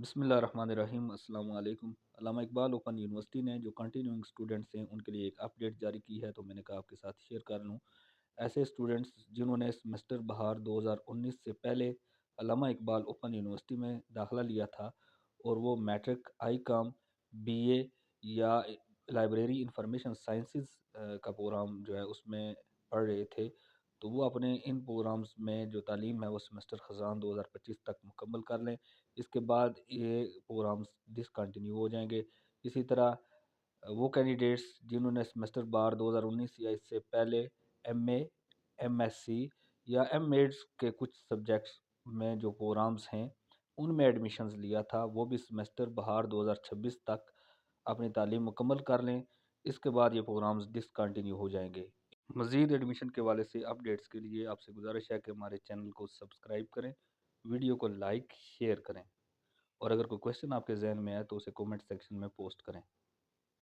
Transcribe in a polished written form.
بسم اللہ الرحمن الرحیم۔ السلام علیکم۔ علامہ اقبال اوپن یونیورسٹی نے جو کنٹینیوئنگ اسٹوڈنٹس ہیں ان کے لیے ایک اپڈیٹ جاری کی ہے، تو میں نے کہا آپ کے ساتھ شیئر کر لوں۔ ایسے اسٹوڈنٹس جنہوں نے سیمسٹر بہار 2019 سے پہلے علامہ اقبال اوپن یونیورسٹی میں داخلہ لیا تھا اور وہ میٹرک، آئی کام، بی اے یا لائبریری انفارمیشن سائنسز کا پروگرام جو ہے اس میں پڑھ رہے تھے، تو وہ اپنے ان پروگرامز میں جو تعلیم ہے وہ سیمسٹر خزاں 2025 تک مکمل کر لیں۔ اس کے بعد یہ پروگرامز ڈسکنٹینیو ہو جائیں گے۔ اسی طرح وہ کینڈیڈیٹس جنہوں نے سیمسٹر بار 2019 یا اس سے پہلے ایم اے، ایم ایس سی یا ایم ایڈس کے کچھ سبجیکٹس میں جو پروگرامز ہیں ان میں ایڈمیشنز لیا تھا، وہ بھی سیمسٹر بہار 2026 تک اپنی تعلیم مکمل کر لیں۔ اس کے بعد یہ پروگرامز ڈسکنٹینیو ہو جائیں گے۔ مزید ایڈمیشن کے حوالے سے اپڈیٹس کے لیے آپ سے گزارش ہے کہ ہمارے چینل کو سبسکرائب کریں، ویڈیو کو لائک، شیئر کریں، اور اگر کوئی کویسچن آپ کے ذہن میں ہے تو اسے کومنٹ سیکشن میں پوسٹ کریں۔